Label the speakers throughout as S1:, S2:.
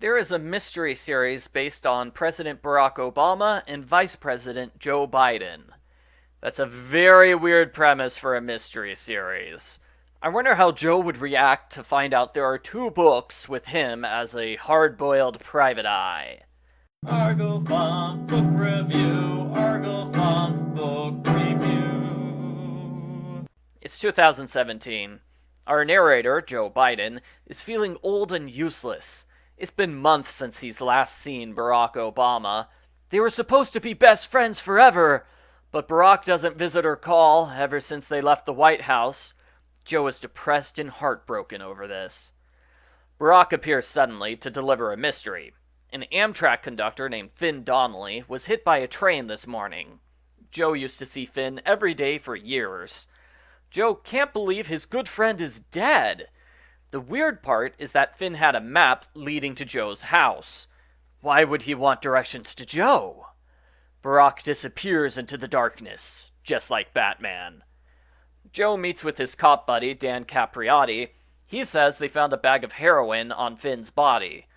S1: There is a mystery series based on President Barack Obama and Vice President Joe Biden. That's a very weird premise for a mystery series. I wonder how Joe would react to find out there are two books with him as a hard-boiled private eye.
S2: Argo Funk Book Review, Argo Funk Book Review.
S1: It's 2017. Our narrator, Joe Biden, is feeling old and useless. It's been months since he's last seen Barack Obama. They were supposed to be best friends forever, but Barack doesn't visit or call ever since they left the White House. Joe is depressed and heartbroken over this. Barack appears suddenly to deliver a mystery. An Amtrak conductor named Finn Donnelly was hit by a train this morning. Joe used to see Finn every day for years. Joe can't believe his good friend is dead. The weird part is that Finn had a map leading to Joe's house. Why would he want directions to Joe? Barack disappears into the darkness, just like Batman. Joe meets with his cop buddy, Dan Capriotti. He says they found a bag of heroin on Finn's body.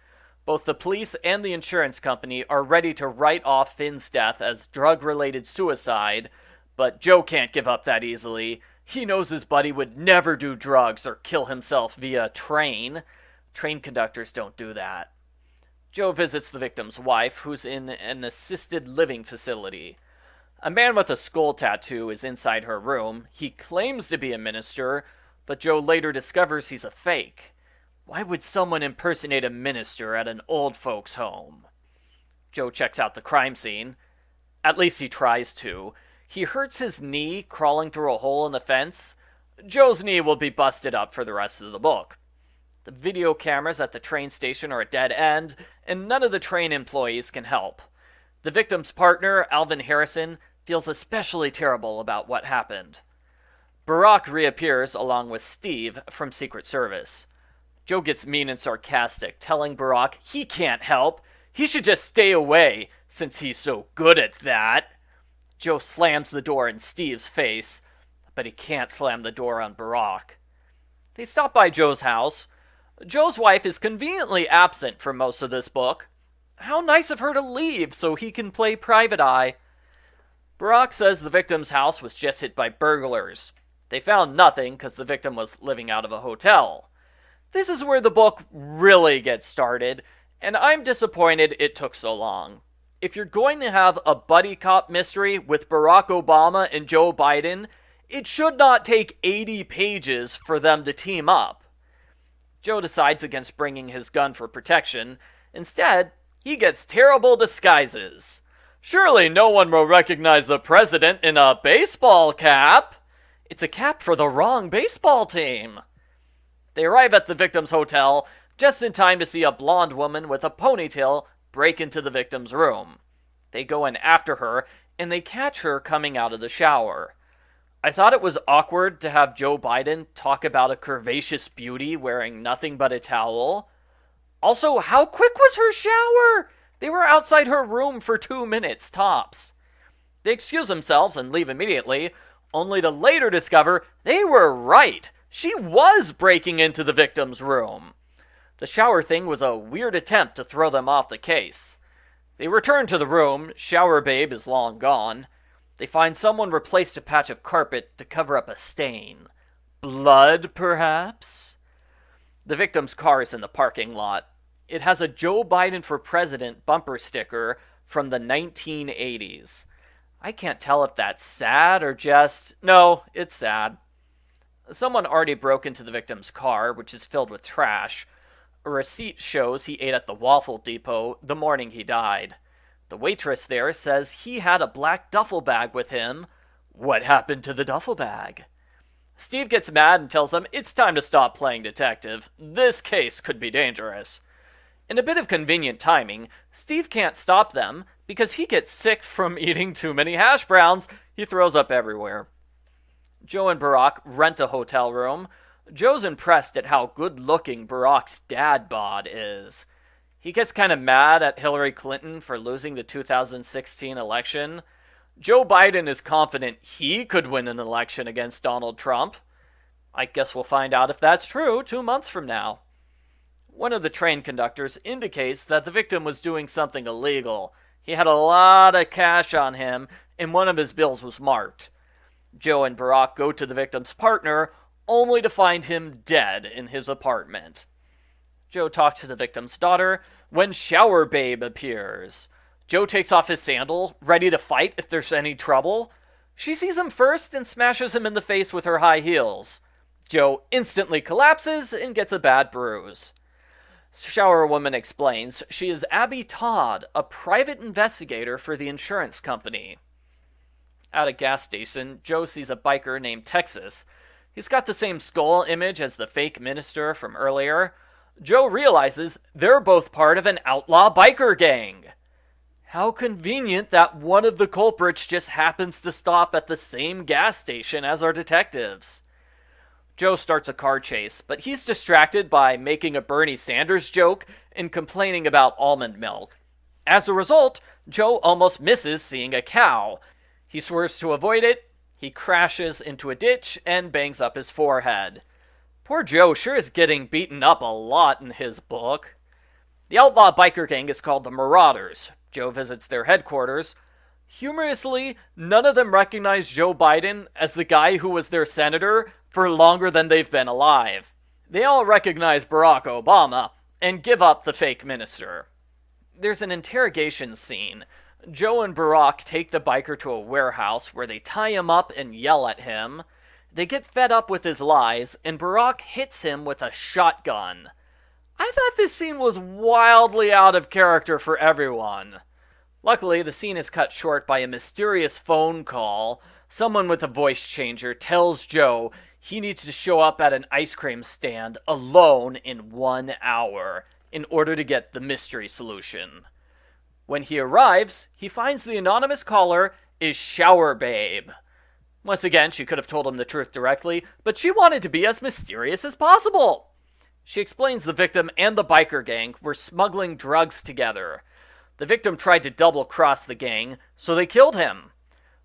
S1: Both the police and the insurance company are ready to write off Finn's death as drug-related suicide, but Joe can't give up that easily. He knows his buddy would never do drugs or kill himself via train. Train conductors don't do that. Joe visits the victim's wife, who's in an assisted living facility. A man with a skull tattoo is inside her room. He claims to be a minister, but Joe later discovers he's a fake. Why would someone impersonate a minister at an old folks' home? Joe checks out the crime scene. At least he tries to. He hurts his knee crawling through a hole in the fence. Joe's knee will be busted up for the rest of the book. The video cameras at the train station are a dead end, and none of the train employees can help. The victim's partner, Alvin Harrison, feels especially terrible about what happened. Barack reappears along with Steve from Secret Service. Joe gets mean and sarcastic, telling Barack he can't help. He should just stay away, since he's so good at that. Joe slams the door in Steve's face, but he can't slam the door on Barack. They stop by Joe's house. Joe's wife is conveniently absent for most of this book. How nice of her to leave so he can play private eye. Barack says the victim's house was just hit by burglars. They found nothing because the victim was living out of a hotel. This is where the book really gets started, and I'm disappointed it took so long. If you're going to have a buddy cop mystery with Barack Obama and Joe Biden, it should not take 80 pages for them to team up. Joe decides against bringing his gun for protection. Instead, he gets terrible disguises. Surely no one will recognize the president in a baseball cap. It's a cap for the wrong baseball team. They arrive at the victim's hotel just in time to see a blonde woman with a ponytail break into the victim's room. They go in after her, and they catch her coming out of the shower. I thought it was awkward to have Joe Biden talk about a curvaceous beauty wearing nothing but a towel. Also, how quick was her shower? They were outside her room for 2 minutes, tops. They excuse themselves and leave immediately, only to later discover they were right. She was breaking into the victim's room. The shower thing was a weird attempt to throw them off the case. They return to the room. Shower babe is long gone. They find someone replaced a patch of carpet to cover up a stain. Blood, perhaps? The victim's car is in the parking lot. It has a Joe Biden for President bumper sticker from the 1980s. I can't tell if that's sad or just... No, it's sad. Someone already broke into the victim's car, which is filled with trash. A receipt shows he ate at the Waffle Depot the morning he died. The waitress there says he had a black duffel bag with him. What happened to the duffel bag? Steve gets mad and tells them it's time to stop playing detective. This case could be dangerous. In a bit of convenient timing, Steve can't stop them because he gets sick from eating too many hash browns. He throws up everywhere. Joe and Barack rent a hotel room. Joe's impressed at how good-looking Barack's dad bod is. He gets kind of mad at Hillary Clinton for losing the 2016 election. Joe Biden is confident he could win an election against Donald Trump. I guess we'll find out if that's true 2 months from now. One of the train conductors indicates that the victim was doing something illegal. He had a lot of cash on him, and one of his bills was marked. Joe and Barack go to the victim's partner, only to find him dead in his apartment. Joe talks to the victim's daughter when Shower Babe appears. Joe takes off his sandal, ready to fight if there's any trouble. She sees him first and smashes him in the face with her high heels. Joe instantly collapses and gets a bad bruise. Shower Woman explains she is Abby Todd, a private investigator for the insurance company. At a gas station, Joe sees a biker named Texas. He's got the same skull image as the fake minister from earlier. Joe realizes they're both part of an outlaw biker gang. How convenient that one of the culprits just happens to stop at the same gas station as our detectives. Joe starts a car chase, but he's distracted by making a Bernie Sanders joke and complaining about almond milk. As a result, Joe almost misses seeing a cow. He swerves to avoid it, he crashes into a ditch, and bangs up his forehead. Poor Joe sure is getting beaten up a lot in his book. The outlaw biker gang is called the Marauders. Joe visits their headquarters. Humorously, none of them recognize Joe Biden as the guy who was their senator for longer than they've been alive. They all recognize Barack Obama and give up the fake minister. There's an interrogation scene. Joe and Barack take the biker to a warehouse where they tie him up and yell at him. They get fed up with his lies, and Barack hits him with a shotgun. I thought this scene was wildly out of character for everyone. Luckily, the scene is cut short by a mysterious phone call. Someone with a voice changer tells Joe he needs to show up at an ice cream stand alone in 1 hour in order to get the mystery solution. When he arrives, he finds the anonymous caller is Shower Babe. Once again, she could have told him the truth directly, but she wanted to be as mysterious as possible. She explains the victim and the biker gang were smuggling drugs together. The victim tried to double-cross the gang, so they killed him.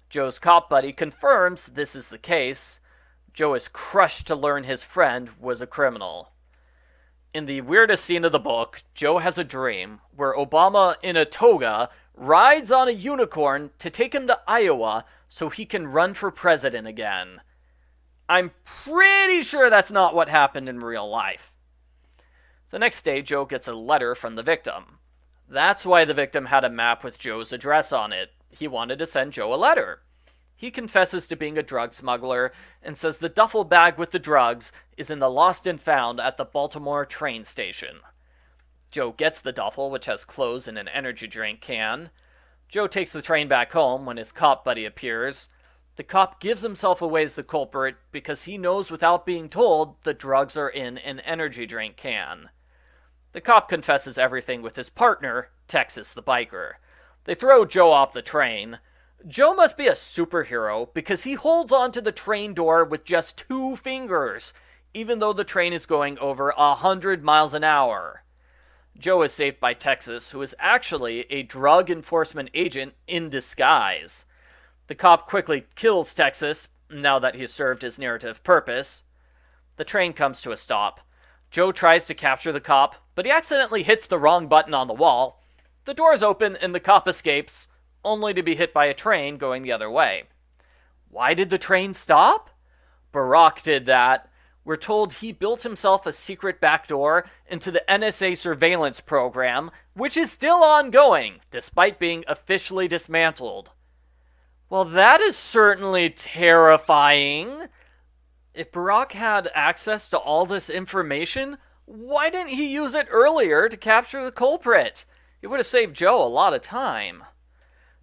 S1: Joe's cop buddy confirms this is the case. Joe is crushed to learn his friend was a criminal. In the weirdest scene of the book, Joe has a dream where Obama in a toga rides on a unicorn to take him to Iowa so he can run for president again. I'm pretty sure that's not what happened in real life. The next day, Joe gets a letter from the victim. That's why the victim had a map with Joe's address on it. He wanted to send Joe a letter. He confesses to being a drug smuggler and says the duffel bag with the drugs is in the lost and found at the Baltimore train station. Joe gets the duffel, which has clothes and an energy drink can. Joe takes the train back home when his cop buddy appears. The cop gives himself away as the culprit because he knows without being told the drugs are in an energy drink can. The cop confesses everything with his partner, Texas the biker. They throw Joe off the train. Joe must be a superhero because he holds onto the train door with just 2 fingers, even though the train is going over 100 miles an hour. Joe is saved by Texas, who is actually a drug enforcement agent in disguise. The cop quickly kills Texas, now that he's served his narrative purpose. The train comes to a stop. Joe tries to capture the cop, but he accidentally hits the wrong button on the wall. The doors open and the cop escapes, only to be hit by a train going the other way. Why did the train stop? Barack did that. We're told he built himself a secret backdoor into the NSA surveillance program, which is still ongoing, despite being officially dismantled. Well, that is certainly terrifying. If Barack had access to all this information, why didn't he use it earlier to capture the culprit? It would have saved Joe a lot of time.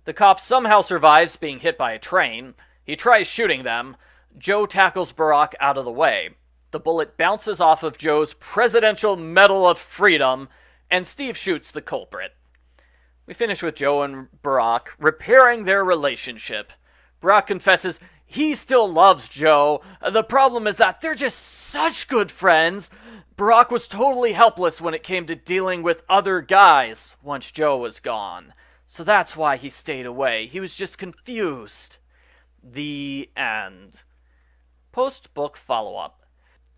S1: The cop somehow survives being hit by a train. He tries shooting them. Joe tackles Barack out of the way. The bullet bounces off of Joe's Presidential Medal of Freedom, and Steve shoots the culprit. We finish with Joe and Barack repairing their relationship. Barack confesses he still loves Joe. The problem is that they're just such good friends. Barack was totally helpless when it came to dealing with other guys once Joe was gone. So that's why he stayed away. He was just confused. The end. Post-book follow-up.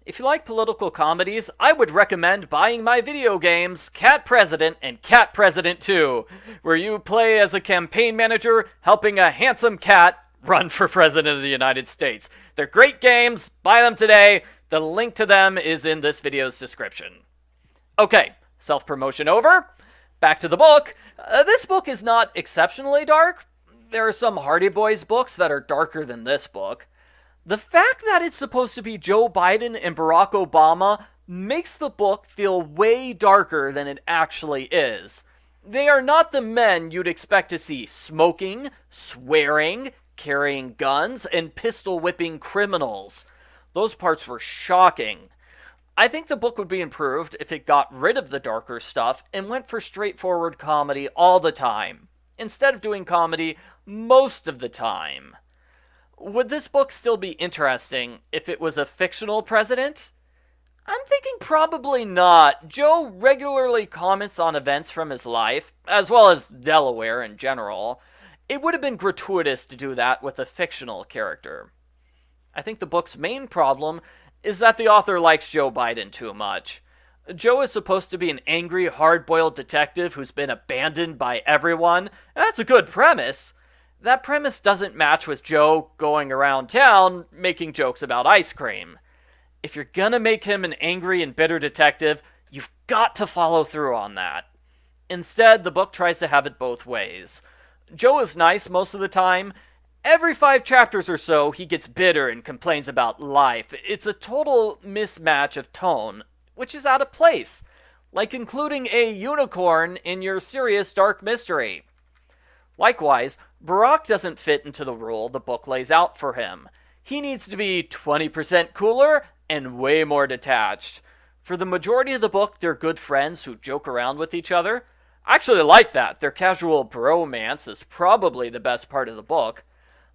S1: If you like political comedies, I would recommend buying my video games, Cat President and Cat President 2, where you play as a campaign manager helping a handsome cat run for President of the United States. They're great games, buy them today. The link to them is in this video's description. Okay, self-promotion over. Back to the book. This book is not exceptionally dark. There are some Hardy Boys books that are darker than this book. The fact that it's supposed to be Joe Biden and Barack Obama makes the book feel way darker than it actually is. They are not the men you'd expect to see smoking, swearing, carrying guns, and pistol whipping criminals. Those parts were shocking. I think the book would be improved if it got rid of the darker stuff and went for straightforward comedy all the time, instead of doing comedy most of the time. Would this book still be interesting if it was a fictional president? I'm thinking probably not. Joe regularly comments on events from his life, as well as Delaware in general. It would have been gratuitous to do that with a fictional character. I think the book's main problem is that the author likes Joe Biden too much. Joe is supposed to be an angry, hard-boiled detective who's been abandoned by everyone, and that's a good premise. That premise doesn't match with Joe going around town making jokes about ice cream. If you're gonna make him an angry and bitter detective, you've got to follow through on that. Instead, the book tries to have it both ways. Joe is nice most of the time. Every 5 chapters or so, he gets bitter and complains about life. It's a total mismatch of tone, which is out of place, like including a unicorn in your serious dark mystery. Likewise, Barack doesn't fit into the role the book lays out for him. He needs to be 20% cooler and way more detached. For the majority of the book, they're good friends who joke around with each other. I actually like that. Their casual bromance is probably the best part of the book.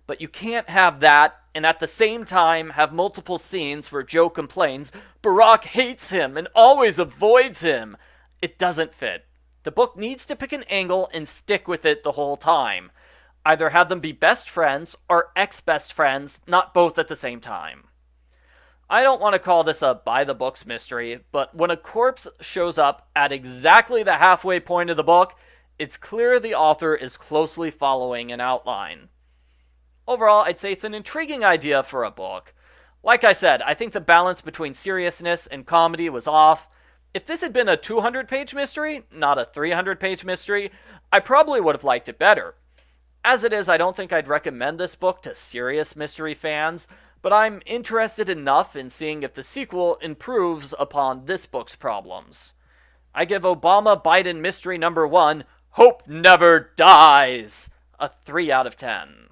S1: But you can't have that and at the same time have multiple scenes where Joe complains Barack hates him and always avoids him. It doesn't fit. The book needs to pick an angle and stick with it the whole time. Either have them be best friends or ex-best friends, not both at the same time. I don't want to call this a by-the-books mystery, but when a corpse shows up at exactly the halfway point of the book, it's clear the author is closely following an outline. Overall, I'd say it's an intriguing idea for a book. Like I said, I think the balance between seriousness and comedy was off. If this had been a 200-page mystery, not a 300-page mystery, I probably would have liked it better. As it is, I don't think I'd recommend this book to serious mystery fans, but I'm interested enough in seeing if the sequel improves upon this book's problems. I give Obama-Biden Mystery Number 1, Hope Never Dies, a 3 out of 10.